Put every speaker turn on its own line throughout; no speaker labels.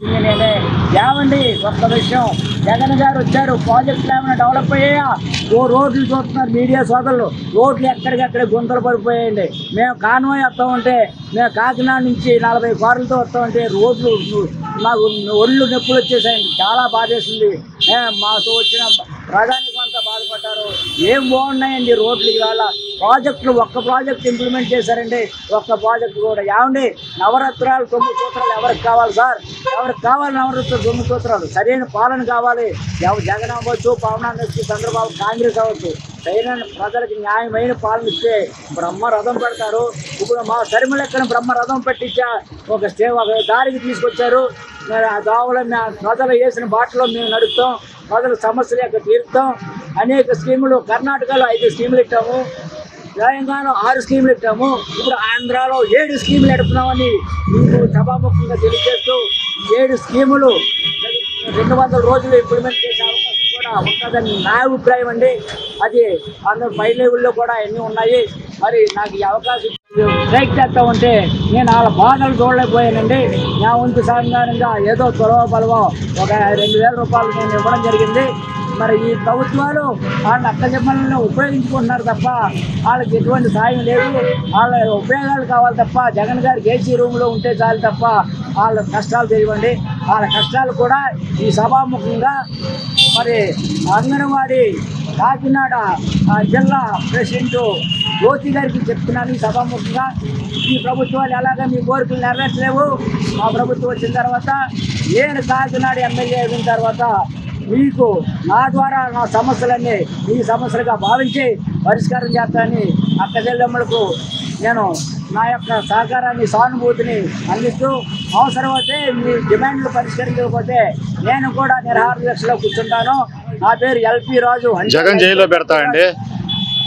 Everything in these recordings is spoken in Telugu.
ఏమండి ఒక్క విషయం, జగన్ గారు వచ్చారు, ప్రాజెక్టులు ఏమైనా డెవలప్ అయ్యాయా? ఓ రోడ్లు చూస్తున్నారు మీడియా సోదరులు, రోడ్లు ఎక్కడికక్కడ గుంతలు పడిపోయాయండి. మేము కాన్వాయ్ వస్తామంటే, మేము కాకినాడ నుంచి 40 కార్లతో వస్తామంటే రోడ్లు మాకు ఒళ్ళు నొప్పులు వచ్చేసాయండి. చాలా బాధేసింది. మాతో వచ్చిన ప్రధాని కొంత బాధపడ్డారు. ఏం బాగున్నాయండి రోడ్లు. ఇవాళ ప్రాజెక్టులు ఒక్క ప్రాజెక్ట్ ఇంప్లిమెంట్ చేశారండి, ఒక్క ప్రాజెక్టు కూడా. ఏమండి నవరత్నాలు 9 సూత్రాలు ఎవరికి కావాలి సార్? ఎవరికి కావాలి నవరత్నాలు 9 సూత్రాలు? సరైన పాలన కావాలి. జగన్ అవ్వచ్చు, పవన్ అవ్వచ్చు, చంద్రబాబు, కాంగ్రెస్ అవ్వచ్చు, సరైన ప్రజలకు న్యాయమైన పాలన ఇస్తే బ్రహ్మరథం పెడతారు. ఇప్పుడు మా సరిమలెక్కన బ్రహ్మరథం పెట్టించా ఒక దారికి తీసుకొచ్చారు. ఆ దావలో ప్రజలు వేసిన బాటలో మేము నడుపుతాం, ప్రజల సమస్యలు యొక్క తీరుతాం. అనేక స్కీములు, కర్ణాటకలో 5 స్కీములు ఇచ్చాము, తెలంగాణలో 6 స్కీములు ఇచ్చాము, ఇప్పుడు ఆంధ్రాలో 7 స్కీములు నడుపుతున్నామని మీకు సభాముఖంగా తెలియజేస్తూ 7 స్కీములు 200 రోజులు ఇంప్లిమెంట్ చేసే అవకాశం కూడా ఉంటుందని నా అభిప్రాయం అండి. అది అందరూ పై లెవెల్లో కూడా అన్నీ ఉన్నాయి. మరి నాకు ఈ అవకాశం స్ట్రైక్ చేస్తా ఉంటే నేను వాళ్ళ బాధలు చూడలేకపోయానండి. నా వంతు సాధారణంగా ఏదో త్వరవ బలవో ఒక 2,000 రూపాయలు నేను ఇవ్వడం జరిగింది. మరి ఈ ప్రభుత్వాలు వాళ్ళ అక్కజమ్మలను ఉపయోగించుకుంటున్నారు తప్ప వాళ్ళకి ఎటువంటి సాయం లేదు. వాళ్ళ ఉపయోగాలు కావాలి తప్ప, జగన్ గారికి ఏసీ రూమ్లో ఉంటే చాలు తప్ప వాళ్ళ కష్టాలు తెలియండి. వాళ్ళ కష్టాలు కూడా ఈ సభాముఖంగా మరి అంగన్వాడీ కాకినాడ జిల్లా ప్రెసిడెంట్ జ్యోతి గారికి చెప్తున్నాను. ఈ సభాముఖంగా ఈ ప్రభుత్వాలు ఎలాగ మీ కోరికలు నెరవేర్చలేవు. మా ప్రభుత్వం వచ్చిన తర్వాత, నేను కాకినాడ ఎమ్మెల్యే అయిన తర్వాత మీకు నా ద్వారా నా సమస్యలన్నీ మీ సమస్యలుగా భావించి పరిష్కారం చేస్తానని అక్క చెల్లెమ్మలకు నేను నా యొక్క సహకారాన్ని, సానుభూతిని అందిస్తూ, అవసరమైతే మీ డిమాండ్లు పరిష్కరించకపోతే నేను కూడా నిరాహార దీక్షలో కూర్చుంటాను. నా పేరు ఎల్పి రాజు.
జగన్ జైల్లో పెడతాడండి.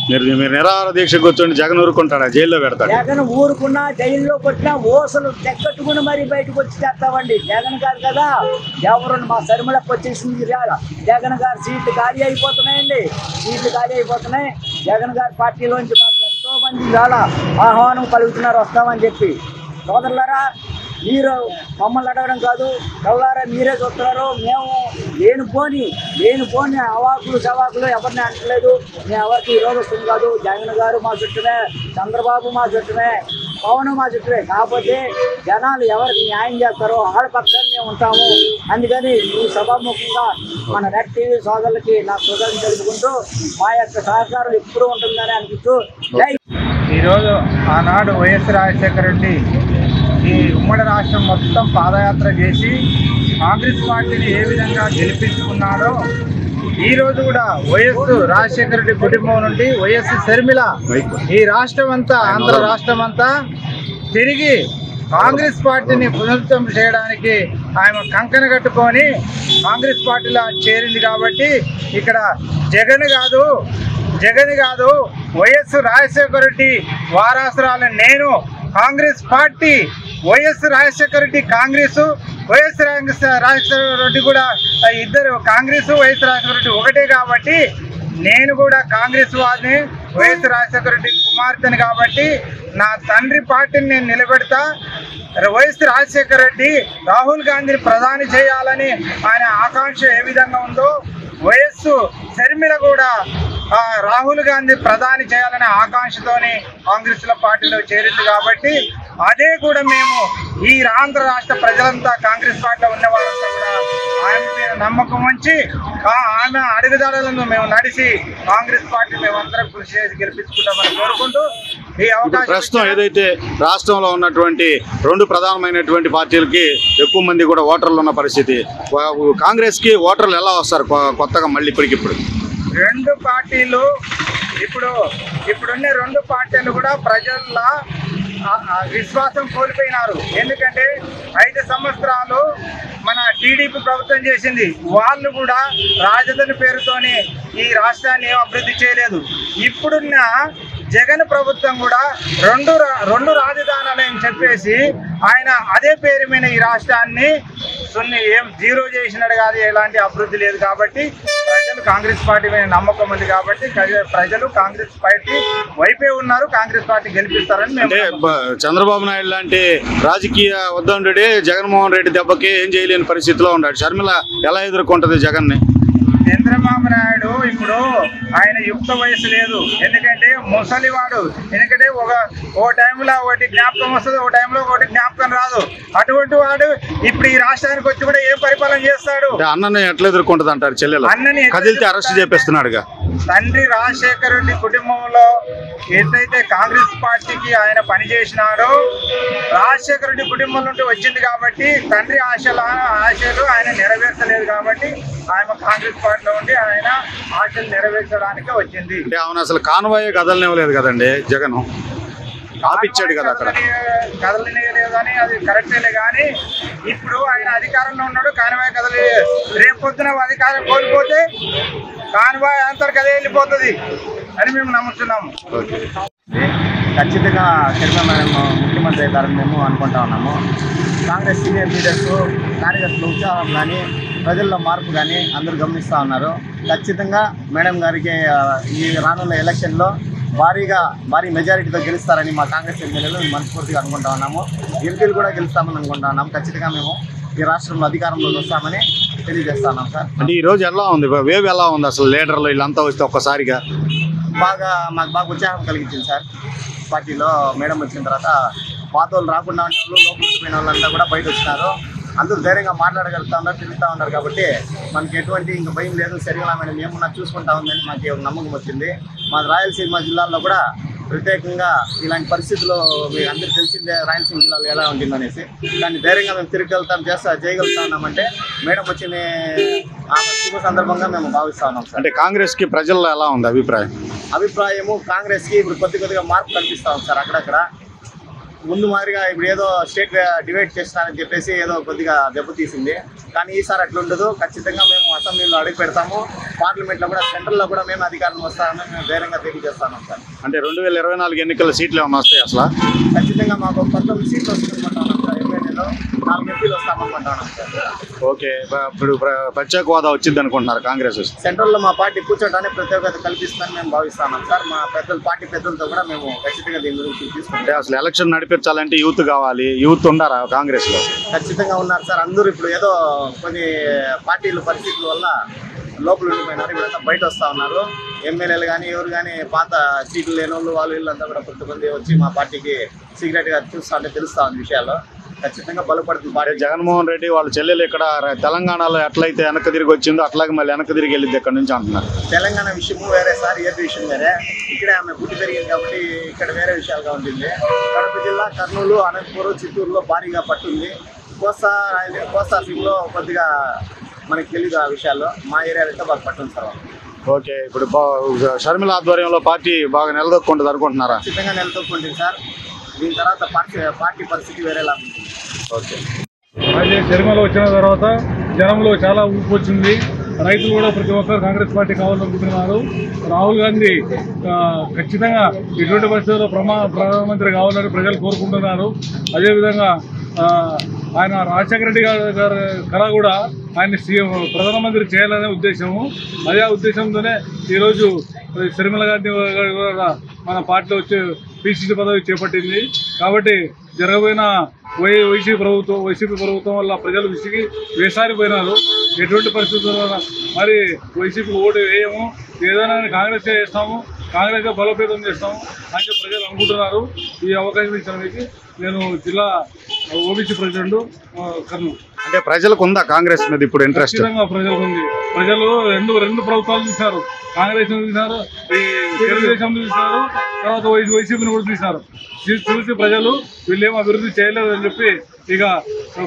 మీరు నిరాహార దీక్ష కూర్చొని జగన్ ఊరుకుంటాడా? జైల్లో పెడతాడు.
జగన్ ఊరుకున్నా, జైల్లో కొట్టినా ఓసలు తెక్కట్టుకుని మరీ బయటకు వచ్చి చేస్తామండి. జగన్ గారు కదా ఎవరు మా సరిమలకు వచ్చేసింది. జగన్ గారు సీట్లు ఖాళీ అయిపోతున్నాయండి, సీట్లు ఖాళీ అయిపోతున్నాయి. జగన్ గారి పార్టీలోంచి మాకు ఎంతో మంది చాలా ఆహ్వానం కలుగుతున్నారు వస్తామని చెప్పి. సోదరులారా, మీరు మమ్మల్ని అడగడం కాదు, ఎవరారా మీరే చూస్తున్నారు. మేము లేనిపోని అవాకులు సవాకులు ఎవరిని అంటలేదు. మేము ఎవరికి ఈరోజు వస్తుంది కాదు. జగన్ గారు మా చుట్టమే, చంద్రబాబు మా చుట్టమే, పవన్ మా చుట్టమే. కాకపోతే జనాలు ఎవరికి న్యాయం చేస్తారో వాళ్ళ పక్షాన్ని మేము ఉంటాము. అందుకని ఈ సభాముఖంగా మన రెడ్ టీవీ సోదరులకి నా కృతజ్ఞతలు తెలుపుకుంటూ మా యొక్క సహకారం ఎప్పుడు ఉంటుందని అనిపిస్తూ
ఈరోజు ఆనాడు వైఎస్ రాజశేఖర రెడ్డి ఈ ఉమ్మడి రాష్ట్రం మొత్తం పాదయాత్ర చేసి కాంగ్రెస్ పార్టీని ఏ విధంగా గెలిపించుకున్నాడో, ఈరోజు కూడా వైఎస్ రాజశేఖర రెడ్డి కుటుంబం నుండి వైఎస్ షర్మిల ఈ రాష్ట్రం అంతా, ఆంధ్ర రాష్ట్రం అంతా తిరిగి కాంగ్రెస్ పార్టీని పునరుద్ధం చేయడానికి ఆమె కంకణ కట్టుకొని కాంగ్రెస్ పార్టీలో చేరింది. కాబట్టి ఇక్కడ జగన్ కాదు వైఎస్ రాజశేఖర రెడ్డి వారసురాలు నేను. Congress party YS Rajasekhara Reddy Congress, YS Rajasekhara Reddy కూడా ఇద్దరు కాంగ్రెస్, వైఎస్ రాజశేఖర రెడ్డి ఒకటే. కాబట్టి నేను కూడా కాంగ్రెస్ వారిని, వైఎస్ రాజశేఖర రెడ్డి కుమార్తెని. కాబట్టి నా తండ్రి పార్టీని నేను నిలబెడతా. వైఎస్ రాజశేఖర రెడ్డి రాహుల్ గాంధీని ప్రధాని చేయాలని ఆయన ఆకాంక్ష ఏ విధంగా ఉందో, వైఎస్ షర్మిల కూడా రాహుల్ గాంధీ ప్రధాని చేయాలనే ఆకాంక్షతోని కాంగ్రెస్ పార్టీలో చేరింది. కాబట్టి అదే కూడా మేము ఈ ఆంధ్ర రాష్ట్ర ప్రజలంతా కాంగ్రెస్ పార్టీలో ఉన్న వాళ్ళంతా కూడా ఆమె మీద నమ్మకం ఉంచి ఆమె అడుగుదాడులను మేము నడిచి కాంగ్రెస్ పార్టీ మేమందరం కృషి చేసి గెలిపించుకుంటామని కోరుకుంటూ ఈ అవకాశం.
ప్రస్తుతం ఏదైతే రాష్ట్రంలో ఉన్నటువంటి 2 ప్రధానమైనటువంటి పార్టీలకి ఎక్కువ మంది కూడా ఓటర్లు ఉన్న పరిస్థితి, కాంగ్రెస్కి ఓటర్లు ఎలా వస్తారు కొత్తగా మళ్ళీ ఇప్పటికిప్పుడు?
2 పార్టీలు ఇప్పుడున్న 2 పార్టీలు కూడా ప్రజల్లో విశ్వాసం కోల్పోయినారు. ఎందుకంటే 5 సంవత్సరాలు మన టీడీపీ ప్రభుత్వం చేసింది. వాళ్ళు కూడా రాజధాని పేరుతోని ఈ రాష్ట్రాన్ని ఏం అభివృద్ధి చేయలేదు. ఇప్పుడున్న జగన్ ప్రభుత్వం కూడా రెండు రాజధానులని చెప్పేసి ఆయన అదే పేరు మీద ఈ రాష్ట్రాన్ని ఏం జీరో చేసినాడు కాదు, ఎలాంటి అభివృద్ధి లేదు. కాబట్టి ప్రజల ప్రజలు కాంగ్రెస్ పార్టీ మీద నమ్మకం ఉంది కాబట్టి ప్రజలు కాంగ్రెస్ పార్టీ వైపే ఉన్నారు. కాంగ్రెస్ పార్టీ గెలిపిస్తారని
అంటే చంద్రబాబు నాయుడు లాంటి రాజకీయ ఉద్దండుడే జగన్మోహన్ రెడ్డి దెబ్బకి ఏం చేయలేని పరిస్థితిలో ఉన్నాడు. షర్మిల ఎలా ఎదుర్కొంటది జగన్ని?
చంద్రబాబు నాయుడు ఇప్పుడు ఆయన యుక్త వయసు లేదు, ఎందుకంటే ముసలివాడు. ఎందుకంటే ఒక టైంలో ఒకటి జ్ఞాపకం వస్తుంది, ఒక టైంలో ఒకటి జ్ఞాపకం రాదు. అటువంటి వాడు ఇప్పుడు ఈ రాష్ట్రానికి వచ్చి కూడా ఏం పరిపాలన చేస్తాడు?
అన్నని ఎట్లా ఎదుర్కొంటది అంటారు? చెల్లెలు
అన్నని
కదిలితే అరెస్ట్ చేపిస్తున్నాడుగా.
తండ్రి రాజశేఖర రెడ్డి కుటుంబంలో ఏదైతే కాంగ్రెస్ పార్టీకి ఆయన పనిచేసినాడో రాజశేఖర రెడ్డి కుటుంబం నుండి వచ్చింది కాబట్టి తండ్రి ఆశలు ఆయన నెరవేర్చలేదు కాబట్టి ఆయన కాంగ్రెస్ పార్టీలో ఉండి ఆయన ఆశలు నెరవేర్చడానికే వచ్చింది.
అంటే అవును, అసలు కాన్వాయ్ కదలనివ్వలేదు కదండి జగన్, ఆపిచ్చాడు కదా అక్కడ.
కదలనేలేదని అది కరెక్టేలే, కానీ ఇప్పుడు ఆయన అధికారంలో ఉన్నాడు, కాన్వాయ్ కదలి. రేపు పొద్దున అధికారం కోల్పోతే కాన్వాయ్ అంతర్గత వెళ్ళిపోతుంది అని మేము నమ్ముతున్నాము.
ఖచ్చితంగా చంద్రబాబు నాయుడు ముఖ్యమంత్రి అవుతారని మేము అనుకుంటా ఉన్నాము. కాంగ్రెస్ సీనియర్ లీడర్స్ కార్యకర్తల ఉత్సాహం కానీ ప్రజల్లో మార్పు కానీ అందరూ గమనిస్తూ ఉన్నారు. ఖచ్చితంగా మేడం గారికి ఈ రానున్న ఎలక్షన్లో భారీ మెజారిటీతో గెలుస్తారని మా కాంగ్రెస్ ఎమ్మెల్యేలు మనస్ఫూర్తిగా అనుకుంటా ఉన్నాము. ఎంపీలు కూడా గెలుస్తామని అనుకుంటా ఉన్నాము. ఖచ్చితంగా మేము ఈ రాష్ట్రంలో అధికారంలోకి వస్తామని తెలియజేస్తా ఉన్నాం సార్.
అంటే ఈరోజు ఎలా ఉంది వేవ్, ఎలా ఉంది అసలు? లీడర్లు వీళ్ళంతా వస్తే ఒక్కసారిగా
మాకు బాగా ఉత్సాహం కలిగించింది సార్. పార్టీలో మేడం వచ్చిన తర్వాత పాత వాళ్ళు రాకుండా ఉండే వాళ్ళు, లోపలికి పోయిన వాళ్ళంతా కూడా బయట వచ్చినారు. అందరూ ధైర్యంగా మాట్లాడగలుగుతూ ఉన్నారు, తిరుగుతూ ఉన్నారు. కాబట్టి మనకి ఎటువంటి ఇంకా భయం లేదు. సరిగా మేడం ఏమన్నా చూసుకుంటా ఉందని మాకు నమ్మకం వచ్చింది. మా రాయలసీమ జిల్లాలో కూడా ప్రత్యేకంగా ఇలాంటి పరిస్థితుల్లో మీకు అందరికీ తెలిసిందే రాయలసీమ జిల్లాలో ఎలా ఉంటుందనేసి. కానీ ధైర్యంగా మేము తిరిగలుగుతాం, చేయగలుగుతా ఉన్నామంటే మేడం వచ్చిన శుభ సందర్భంగా మేము భావిస్తా ఉన్నాం సార్.
అంటే కాంగ్రెస్కి ప్రజల్లో ఎలా ఉంది
అభిప్రాయము? కాంగ్రెస్కి ఇప్పుడు కొద్దిగా మార్పు కనిపిస్తా ఉంది సార్. అక్కడక్కడ ముందు మాదిరిగా ఇప్పుడు ఏదో స్టేట్ డివైడ్ చేస్తున్నారని చెప్పేసి ఏదో కొద్దిగా దెబ్బతీసింది. కానీ ఈసారి అట్లా ఉండదు. ఖచ్చితంగా మేము అసెంబ్లీలో అడుగు పెడతాము, పార్లమెంట్లో కూడా సెంట్రల్లో కూడా మేము అధికారం వస్తామని మేము ధైర్యంగా తెలియజేస్తాము సార్.
అంటే 2024 ఎన్నికల సీట్లు ఏమైనా వస్తాయి అసలు?
ఖచ్చితంగా మాకు 19 సీట్లు వస్తుందనుకుంటున్నాం సార్. ఎమ్మెల్యేలో 4 ఎంపీలు వస్తామనుకుంటున్నాం సార్.
ఓకే, ఇప్పుడు ప్రత్యేక హోదా వచ్చింది అనుకుంటున్నారు కాంగ్రెస్?
సెంట్రల్లో మా పార్టీ కూర్చోడానికి ప్రత్యేకత కల్పిస్తుందని మేము భావిస్తున్నాం సార్. మా పార్టీ పెద్దలతో కూడా మేము ఖచ్చితంగా దీని గురించి తీసుకుంటాం.
అసలు ఎలక్షన్ నడిపించాలంటే యూత్ కావాలి. యూత్ ఉన్నారా కాంగ్రెస్ లో?
ఖచ్చితంగా ఉన్నారు సార్. అందరూ ఇప్పుడు ఏదో కొన్ని పార్టీల పరిస్థితుల వల్ల లోపల ఉండిపోయినారు. ఇప్పుడంతా బయట వస్తూ ఉన్నారు. ఎమ్మెల్యేలు కానీ ఎవరు కానీ పాత సీట్లు లేని వాళ్ళు వీళ్ళంతా కూడా కొంతమంది వచ్చి మా పార్టీకి సీక్రెట్గా చూస్తూ ఉంటే తెలుస్తూ ఉంది విషయాల్లో. ఖచ్చితంగా బలపడుతుంది పార్టీ.
జగన్మోహన్ రెడ్డి వాళ్ళ చెల్లెలు ఇక్కడ తెలంగాణలో ఎట్లయితే వెనక్కి తిరిగి వచ్చిందో అట్లాగే మళ్ళీ వెనక్కి తిరిగి వెళ్ళింది ఇక్కడ నుంచి అంటున్నారు.
తెలంగాణ విషయము వేరే సార్, ఏపీ విషయం వేరే. ఇక్కడే ఆమె పుట్టి పెరిగింది కాబట్టి ఇక్కడ వేరే విషయాలుగా ఉంటుంది. కడప జిల్లా, కర్నూలు, అనంతపురం, చిత్తూరులో భారీగా పట్టుంది. కోస్తాసీమలో కొద్దిగా మనకి తెలియదు ఆ విషయాల్లో. మా ఏరియాలో అయితే బాగా పట్టుంది సార్.
ఓకే, ఇప్పుడు షర్మిల ఆధ్వర్యంలో పార్టీ బాగా నిలదొక్కుంటుంది అనుకుంటున్నారా?
ఖచ్చితంగా నిలదొక్కుంటుంది సార్. దీని తర్వాత పార్టీ పరిస్థితి వేరేలా ఉంటుంది.
ఓకే,
అయితే షర్మిల వచ్చిన తర్వాత జనంలో చాలా ఊపు వచ్చింది. రైతులు కూడా ప్రతి ఒక్కరు కాంగ్రెస్ పార్టీ కావాలనుకుంటున్నారు. రాహుల్ గాంధీ ఖచ్చితంగా ఇటువంటి పరిస్థితుల్లో ప్రధానమంత్రి కావాలని ప్రజలు కోరుకుంటున్నారు. అదేవిధంగా ఆయన రాజశేఖర రెడ్డి గారి కళ కూడా ఆయన సీఎం ప్రధానమంత్రి చేయాలనే ఉద్దేశము. అదే ఉద్దేశంతోనే ఈరోజు షర్మిల గాంధీ కూడా మన పార్టీలో వచ్చి పిసిసి పదవి చేపట్టింది. కాబట్టి జరగబోయిన వైసీపీ ప్రభుత్వం వల్ల ప్రజలు విసిగి వేసారిపోయినారు. ఎటువంటి పరిస్థితుల్లో మరి వైసీపీకి ఓటు వేయము, ఏదైనా కాంగ్రెస్ చేస్తాము, కాంగ్రెస్ బలోపేతం చేస్తాము అని ప్రజలు అనుకుంటున్నారు. ఈ అవకాశం ఇచ్చిన మీకు నేను జిల్లా ఓబీసీ ప్రెసిడెంట్ కర్నూలు.
అంటే ప్రజలకు ఉందా కాంగ్రెస్ మీద ఇప్పుడు ఇంట్రెస్ట్?
ఖచ్చితంగా ప్రజలకు ఉంది. ప్రజలు రెండు ప్రభుత్వాలు చూశారు. కాంగ్రెస్ చూశారు, ఈ తెలుగుదేశం చూశారు, తర్వాత వైసీపీని కూడా చూశారు. చూసి ప్రజలు వీళ్ళేమో అభివృద్ధి చేయలేదు అని చెప్పి ఇక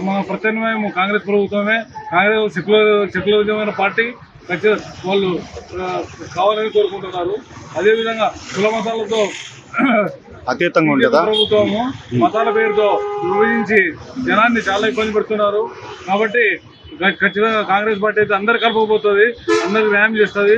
మన ప్రత్యామ్నాయం కాంగ్రెస్ ప్రభుత్వమే. కాంగ్రెస్ సెక్యులరిజమైన పార్టీ ఖచ్చితంగా వాళ్ళు కావాలని కోరుకుంటున్నారు. అదేవిధంగా కుల మతాలతో
అతీతంగా ఉండదా
ప్రభుత్వము మతాల పేరుతో విభజించి జనాన్ని చాలా ఇబ్బంది పెడుతున్నారు. కాబట్టి ఖచ్చితంగా కాంగ్రెస్ పార్టీ అయితే అందరు కలపబోతుంది, అందరికి న్యాయం చేస్తుంది.